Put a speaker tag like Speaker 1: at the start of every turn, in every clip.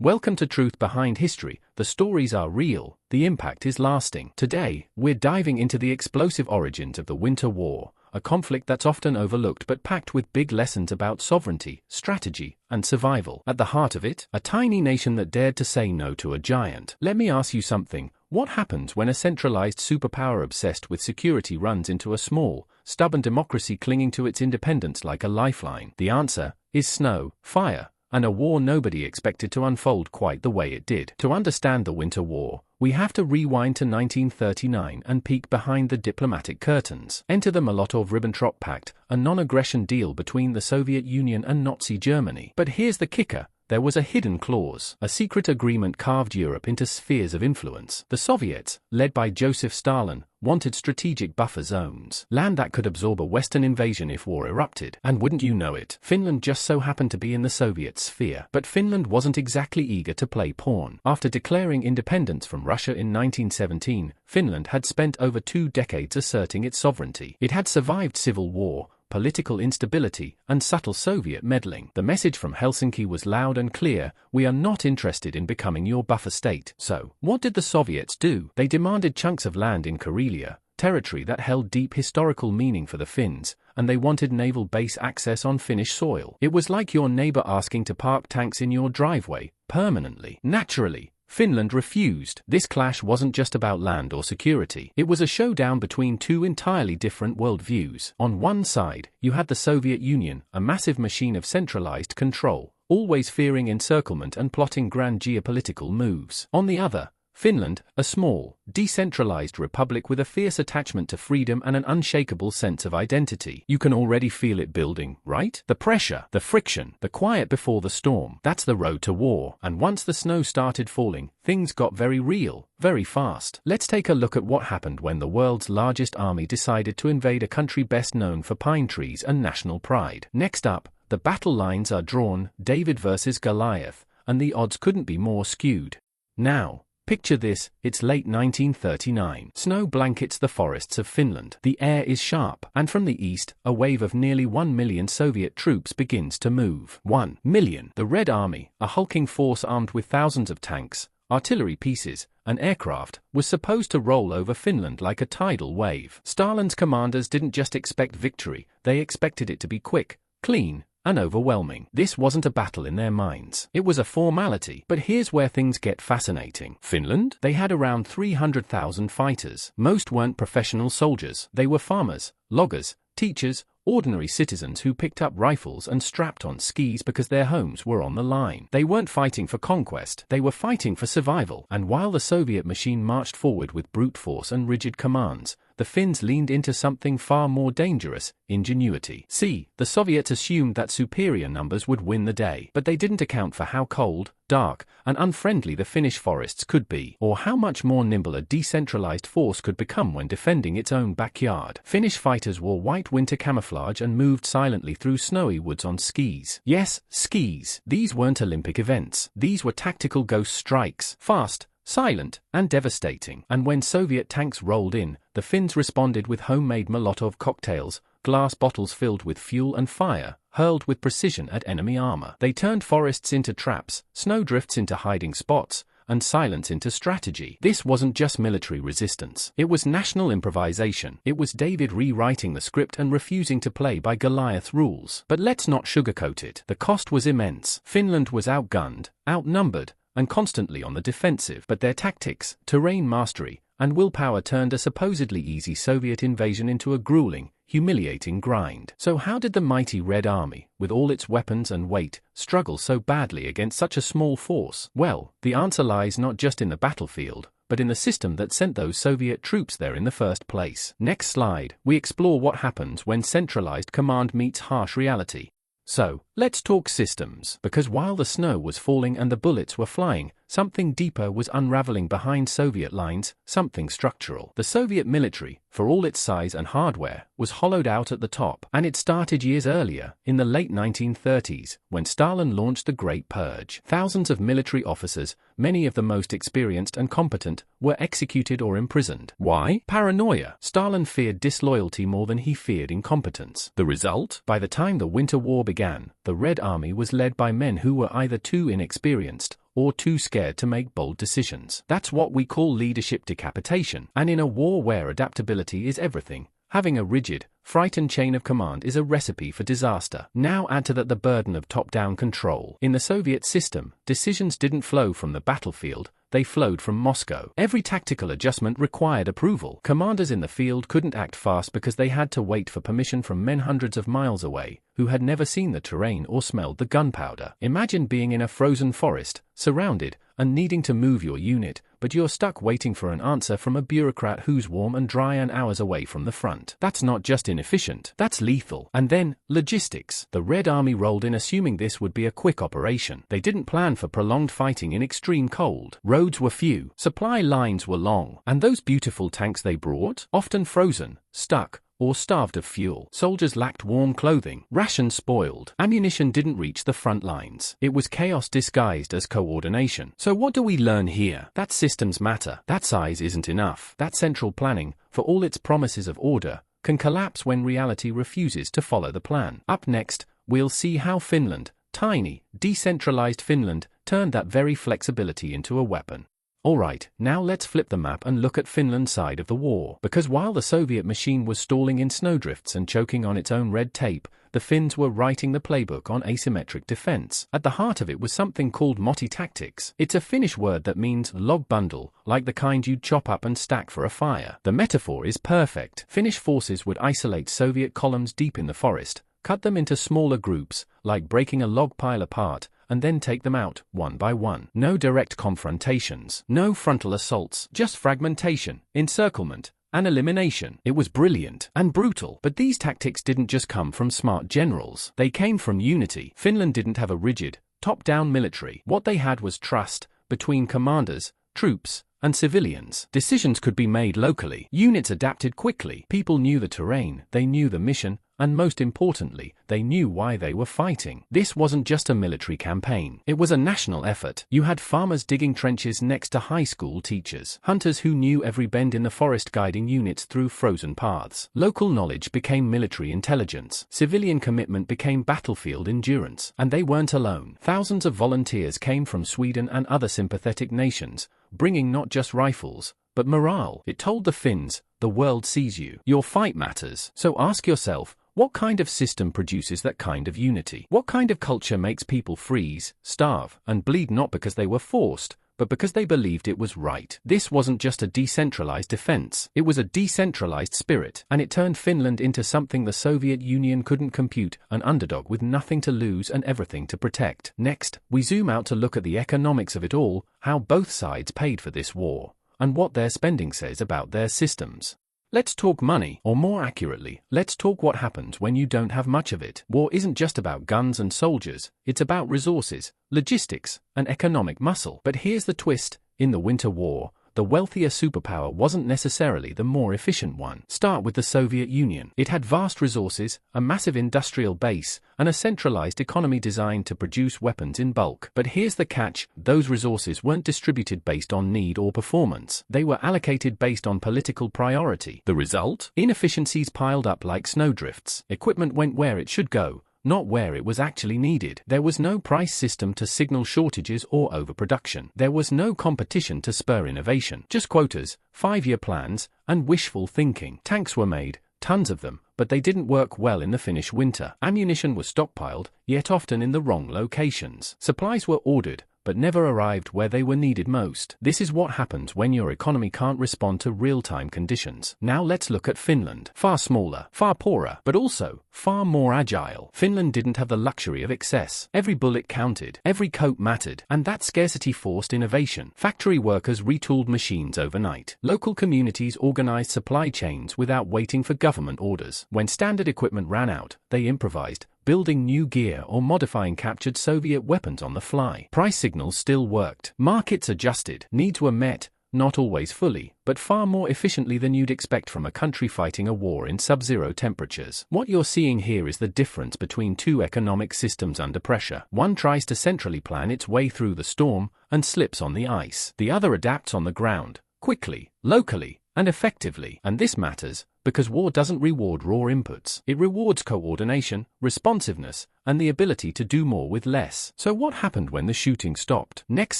Speaker 1: Welcome to Truth Behind History. The stories are real, the impact is lasting. Today, we're diving into the explosive origins of the Winter War, a conflict that's often overlooked but packed with big lessons about sovereignty, strategy, and survival. At the heart of it, a tiny nation that dared to say no to a giant. Let me ask you something. What happens when a centralized superpower obsessed with security runs into a small, stubborn democracy clinging to its independence like a lifeline? The answer is snow, fire, and a war nobody expected to unfold quite the way it did. To understand the Winter War, we have to rewind to 1939 and peek behind the diplomatic curtains. Enter the Molotov-Ribbentrop Pact, a non-aggression deal between the Soviet Union and Nazi Germany. But here's the kicker. There was a hidden clause. A secret agreement carved Europe into spheres of influence. The Soviets, led by Joseph Stalin, wanted strategic buffer zones. Land that could absorb a Western invasion if war erupted. And wouldn't you know it, Finland just so happened to be in the Soviet sphere. But Finland wasn't exactly eager to play pawn. After declaring independence from Russia in 1917, Finland had spent over 2 decades asserting its sovereignty. It had survived civil war, political instability, and subtle Soviet meddling. The message from Helsinki was loud and clear: we are not interested in becoming your buffer state. So, what did the Soviets do? They demanded chunks of land in Karelia, territory that held deep historical meaning for the Finns, and they wanted naval base access on Finnish soil. It was like your neighbor asking to park tanks in your driveway, permanently. Naturally, Finland refused. This clash wasn't just about land or security. It was a showdown between two entirely different worldviews. On one side, you had the Soviet Union, a massive machine of centralized control, always fearing encirclement and plotting grand geopolitical moves. On the other, Finland, a small, decentralized republic with a fierce attachment to freedom and an unshakable sense of identity. You can already feel it building, right? The pressure, the friction, the quiet before the storm. That's the road to war. And once the snow started falling, things got very real, very fast. Let's take a look at what happened when the world's largest army decided to invade a country best known for pine trees and national pride. Next up, the battle lines are drawn, David versus Goliath, and the odds couldn't be more skewed. Now, picture this, it's late 1939. Snow blankets the forests of Finland. The air is sharp, and from the east, a wave of nearly 1 million Soviet troops begins to move. 1 million. The Red Army, a hulking force armed with thousands of tanks, artillery pieces, and aircraft, was supposed to roll over Finland like a tidal wave. Stalin's commanders didn't just expect victory, they expected it to be quick, clean, and overwhelming. This wasn't a battle in their minds. It was a formality. But here's where things get fascinating. Finland? They had around 300,000 fighters. Most weren't professional soldiers. They were farmers, loggers, teachers, ordinary citizens who picked up rifles and strapped on skis because their homes were on the line. They weren't fighting for conquest, they were fighting for survival. And while the Soviet machine marched forward with brute force and rigid commands, the Finns leaned into something far more dangerous: ingenuity. See, the Soviets assumed that superior numbers would win the day, but they didn't account for how cold, dark, and unfriendly the Finnish forests could be, or how much more nimble a decentralized force could become when defending its own backyard. Finnish fighters wore white winter camouflage and moved silently through snowy woods on skis. Yes, skis. These weren't Olympic events. These were tactical ghost strikes. Fast, silent, and devastating. And when Soviet tanks rolled in, the Finns responded with homemade Molotov cocktails, glass bottles filled with fuel and fire, hurled with precision at enemy armor. They turned forests into traps, snowdrifts into hiding spots, and silence into strategy. This wasn't just military resistance. It was national improvisation. It was David rewriting the script and refusing to play by Goliath rules. But let's not sugarcoat it. The cost was immense. Finland was outgunned, outnumbered, and constantly on the defensive. But their tactics, terrain mastery, and willpower turned a supposedly easy Soviet invasion into a grueling, humiliating grind. So how did the mighty Red Army, with all its weapons and weight, struggle so badly against such a small force? Well, the answer lies not just in the battlefield, but in the system that sent those Soviet troops there in the first place. Next slide, we explore what happens when centralized command meets harsh reality. So, let's talk systems. Because while the snow was falling and the bullets were flying, something deeper was unraveling behind Soviet lines, something structural. The Soviet military, for all its size and hardware, was hollowed out at the top. And it started years earlier, in the late 1930s, when Stalin launched the Great Purge. Thousands of military officers, many of the most experienced and competent, were executed or imprisoned. Why? Paranoia. Stalin feared disloyalty more than he feared incompetence. The result? By the time the Winter War began, the Red Army was led by men who were either too inexperienced or too scared to make bold decisions. That's what we call leadership decapitation. And in a war where adaptability is everything, having a rigid, frightened chain of command is a recipe for disaster. Now add to that the burden of top-down control. In the Soviet system, decisions didn't flow from the battlefield, they flowed from Moscow. Every tactical adjustment required approval. Commanders in the field couldn't act fast because they had to wait for permission from men hundreds of miles away, who had never seen the terrain or smelled the gunpowder. Imagine being in a frozen forest, surrounded, and needing to move your unit, but you're stuck waiting for an answer from a bureaucrat who's warm and dry and hours away from the front. That's not just inefficient, that's lethal. And then, logistics. The Red Army rolled in assuming this would be a quick operation. They didn't plan for prolonged fighting in extreme cold. Roads were few, supply lines were long, and those beautiful tanks they brought, often frozen, stuck, or starved of fuel. Soldiers lacked warm clothing, rations spoiled, ammunition didn't reach the front lines. It was chaos disguised as coordination. So what do we learn here? That systems matter. That size isn't enough. That central planning, for all its promises of order, can collapse when reality refuses to follow the plan. Up next, we'll see how Finland, tiny, decentralized Finland, turned that very flexibility into a weapon. Alright, now let's flip the map and look at Finland's side of the war. Because while the Soviet machine was stalling in snowdrifts and choking on its own red tape, the Finns were writing the playbook on asymmetric defense. At the heart of it was something called moti tactics. It's a Finnish word that means log bundle, like the kind you'd chop up and stack for a fire. The metaphor is perfect. Finnish forces would isolate Soviet columns deep in the forest, cut them into smaller groups, like breaking a log pile apart, and then take them out, one by one. No direct confrontations, no frontal assaults, just fragmentation, encirclement, and elimination. It was brilliant and brutal. But these tactics didn't just come from smart generals. They came from unity. Finland didn't have a rigid, top-down military. What they had was trust between commanders, troops, and civilians. Decisions could be made locally. Units adapted quickly. People knew the terrain, they knew the mission, and most importantly, they knew why they were fighting. This wasn't just a military campaign. It was a national effort. You had farmers digging trenches next to high school teachers, hunters who knew every bend in the forest guiding units through frozen paths. Local knowledge became military intelligence. Civilian commitment became battlefield endurance. And they weren't alone. Thousands of volunteers came from Sweden and other sympathetic nations, bringing not just rifles, but morale. It told the Finns, the world sees you. Your fight matters. So ask yourself, what kind of system produces that kind of unity? What kind of culture makes people freeze, starve, and bleed not because they were forced, but because they believed it was right? This wasn't just a decentralized defense. It was a decentralized spirit, and it turned Finland into something the Soviet Union couldn't compute, an underdog with nothing to lose and everything to protect. Next, we zoom out to look at the economics of it all, how both sides paid for this war, and what their spending says about their systems. Let's talk money, or more accurately, let's talk what happens when you don't have much of it. War isn't just about guns and soldiers, it's about resources, logistics, and economic muscle. But here's the twist, in the Winter War, the wealthier superpower wasn't necessarily the more efficient one. Start with the Soviet Union. It had vast resources, a massive industrial base, and a centralized economy designed to produce weapons in bulk. But here's the catch, those resources weren't distributed based on need or performance. They were allocated based on political priority. The result? Inefficiencies piled up like snowdrifts. Equipment went where it should go, not where it was actually needed. There was no price system to signal shortages or overproduction. There was no competition to spur innovation. Just quotas, 5-year plans, and wishful thinking. Tanks were made, tons of them, but they didn't work well in the Finnish winter. Ammunition was stockpiled, yet often in the wrong locations. Supplies were ordered, but never arrived where they were needed most. This is what happens when your economy can't respond to real-time conditions. Now let's look at Finland. Far smaller, far poorer, but also far more agile. Finland didn't have the luxury of excess. Every bullet counted, every coat mattered, and that scarcity forced innovation. Factory workers retooled machines overnight. Local communities organized supply chains without waiting for government orders. When standard equipment ran out, they improvised, building new gear or modifying captured Soviet weapons on the fly. Price signals still worked. Markets adjusted. Needs were met, not always fully, but far more efficiently than you'd expect from a country fighting a war in sub-zero temperatures. What you're seeing here is the difference between two economic systems under pressure. One tries to centrally plan its way through the storm and slips on the ice. The other adapts on the ground, quickly, locally, and effectively. And this matters, because war doesn't reward raw inputs. It rewards coordination, responsiveness, and the ability to do more with less. So what happened when the shooting stopped? Next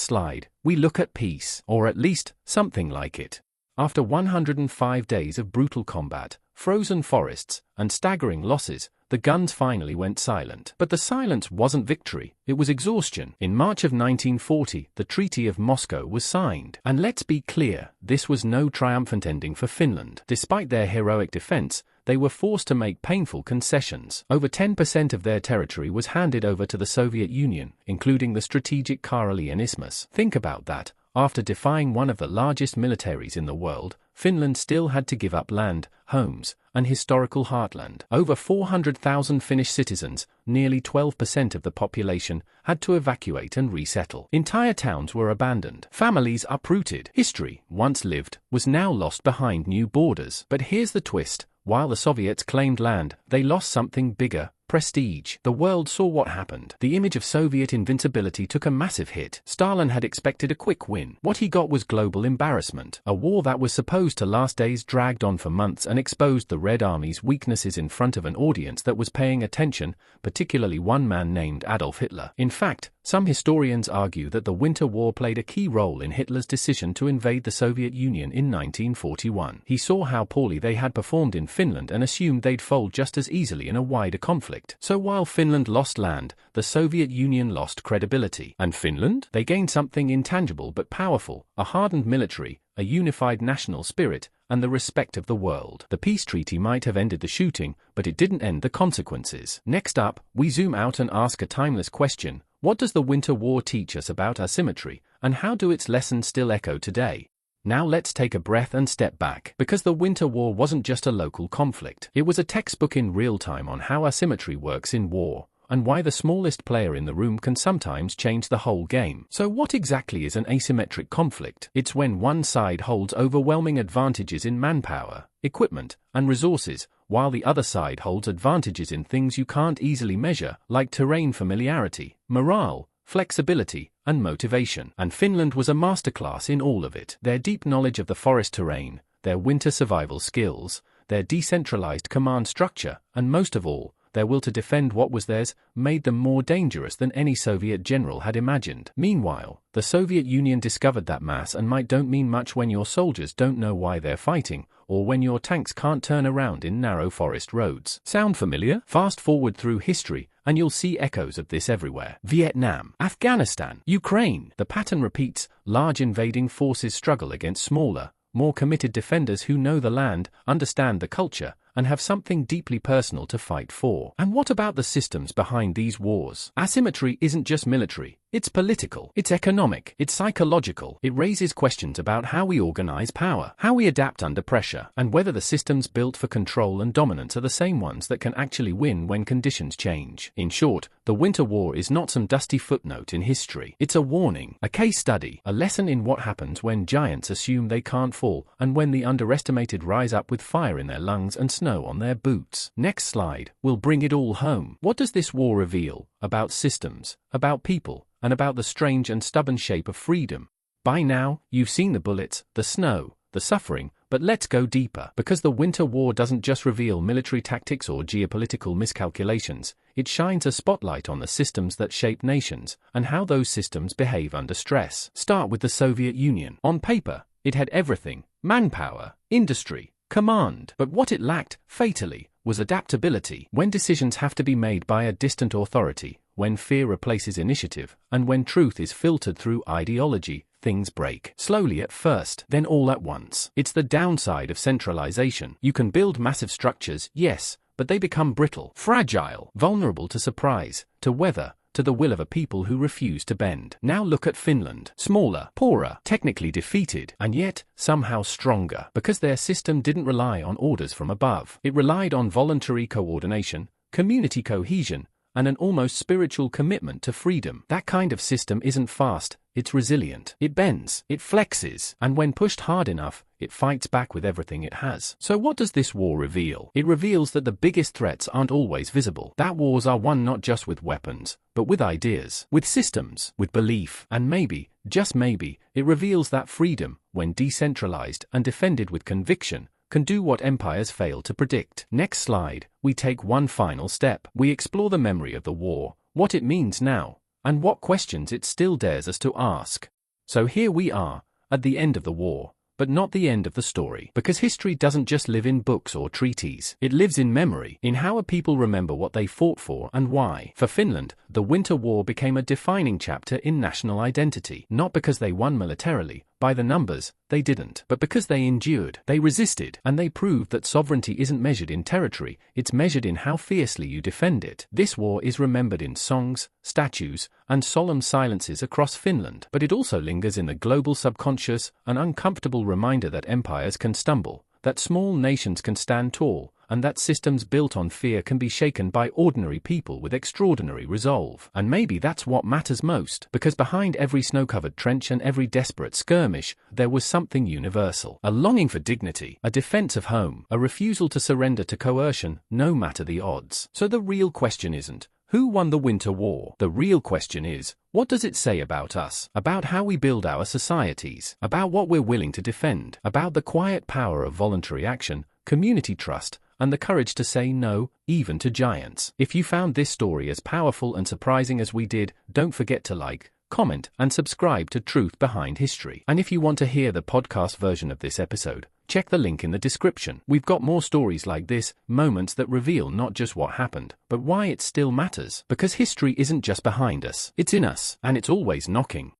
Speaker 1: slide, we look at peace, or at least, something like it. After 105 days of brutal combat, frozen forests, and staggering losses, the guns finally went silent. But the silence wasn't victory, it was exhaustion. In March of 1940, the Treaty of Moscow was signed. And let's be clear, this was no triumphant ending for Finland. Despite their heroic defense, they were forced to make painful concessions. Over 10% of their territory was handed over to the Soviet Union, including the strategic Karelian Isthmus. Think about that. After defying one of the largest militaries in the world, Finland still had to give up land, homes, and historical heartland. Over 400,000 Finnish citizens, nearly 12% of the population, had to evacuate and resettle. Entire towns were abandoned. Families uprooted. History, once lived, was now lost behind new borders. But here's the twist. While the Soviets claimed land, they lost something bigger: prestige. The world saw what happened. The image of Soviet invincibility took a massive hit. Stalin had expected a quick win. What he got was global embarrassment. A war that was supposed to last days dragged on for months and exposed the Red Army's weaknesses in front of an audience that was paying attention, particularly one man named Adolf Hitler. In fact, some historians argue that the Winter War played a key role in Hitler's decision to invade the Soviet Union in 1941. He saw how poorly they had performed in Finland and assumed they'd fold just as easily in a wider conflict. So while Finland lost land, the Soviet Union lost credibility. And Finland? They gained something intangible but powerful: a hardened military, a unified national spirit, and the respect of the world. The peace treaty might have ended the shooting, but it didn't end the consequences. Next up, we zoom out and ask a timeless question: what does the Winter War teach us about asymmetry, and how do its lessons still echo today? Now let's take a breath and step back, because the Winter War wasn't just a local conflict. It was a textbook in real time on how asymmetry works in war, and why the smallest player in the room can sometimes change the whole game. So what exactly is an asymmetric conflict? It's when one side holds overwhelming advantages in manpower, equipment, and resources, while the other side holds advantages in things you can't easily measure, like terrain familiarity, morale, flexibility, and motivation. And Finland was a masterclass in all of it. Their deep knowledge of the forest terrain, their winter survival skills, their decentralized command structure, and most of all, their will to defend what was theirs, made them more dangerous than any Soviet general had imagined. Meanwhile, the Soviet Union discovered that mass and might don't mean much when your soldiers don't know why they're fighting, or when your tanks can't turn around in narrow forest roads. Sound familiar? Fast forward through history, and you'll see echoes of this everywhere. Vietnam, Afghanistan, Ukraine. The pattern repeats: large invading forces struggle against smaller, more committed defenders who know the land, understand the culture, and have something deeply personal to fight for. And what about the systems behind these wars? Asymmetry isn't just military, it's political, it's economic, it's psychological. It raises questions about how we organize power, how we adapt under pressure, and whether the systems built for control and dominance are the same ones that can actually win when conditions change. In short, the Winter War is not some dusty footnote in history. It's a warning, a case study, a lesson in what happens when giants assume they can't fall, and when the underestimated rise up with fire in their lungs and snow on their boots. Next slide will bring it all home. What does this war reveal about systems, about people, and about the strange and stubborn shape of freedom? By now, you've seen the bullets, the snow, the suffering, but let's go deeper. Because the Winter War doesn't just reveal military tactics or geopolitical miscalculations, it shines a spotlight on the systems that shape nations, and how those systems behave under stress. Start with the Soviet Union. On paper, it had everything: manpower, industry, command. But what it lacked, fatally, was adaptability. When decisions have to be made by a distant authority, when fear replaces initiative, and when truth is filtered through ideology, things break. Slowly at first, then all at once. It's the downside of centralization. You can build massive structures, yes, but they become brittle, fragile, vulnerable to surprise, to weather, to the will of a people who refuse to bend. Now look at Finland. Smaller, poorer, technically defeated, and yet somehow stronger, because their system didn't rely on orders from above. It relied on voluntary coordination, community cohesion, and an almost spiritual commitment to freedom. That kind of system isn't fast, it's resilient. It bends, it flexes, and when pushed hard enough, it fights back with everything it has. So what does this war reveal? It reveals that the biggest threats aren't always visible. That wars are won not just with weapons, but with ideas, with systems, with belief. And maybe, just maybe, it reveals that freedom, when decentralized and defended with conviction, can do what empires fail to predict. Next slide, we take one final step. We explore the memory of the war, what it means now, and what questions it still dares us to ask. So here we are, at the end of the war, but not the end of the story. Because history doesn't just live in books or treaties. It lives in memory, in how a people remember what they fought for and why. For Finland, the Winter War became a defining chapter in national identity. Not because they won militarily, by the numbers, they didn't. But because they endured, they resisted, and they proved that sovereignty isn't measured in territory, it's measured in how fiercely you defend it. This war is remembered in songs, statues, and solemn silences across Finland. But it also lingers in the global subconscious, an uncomfortable reminder that empires can stumble, that small nations can stand tall, and that systems built on fear can be shaken by ordinary people with extraordinary resolve. And maybe that's what matters most, because behind every snow-covered trench and every desperate skirmish, there was something universal. A longing for dignity, a defense of home, a refusal to surrender to coercion, no matter the odds. So the real question isn't, who won the Winter War? The real question is, what does it say about us? About how we build our societies? About what we're willing to defend? About the quiet power of voluntary action, community trust, and the courage to say no, even to giants. If you found this story as powerful and surprising as we did, don't forget to like, comment, and subscribe to Truth Behind History. And if you want to hear the podcast version of this episode, check the link in the description. We've got more stories like this, moments that reveal not just what happened, but why it still matters. Because history isn't just behind us, it's in us, and it's always knocking.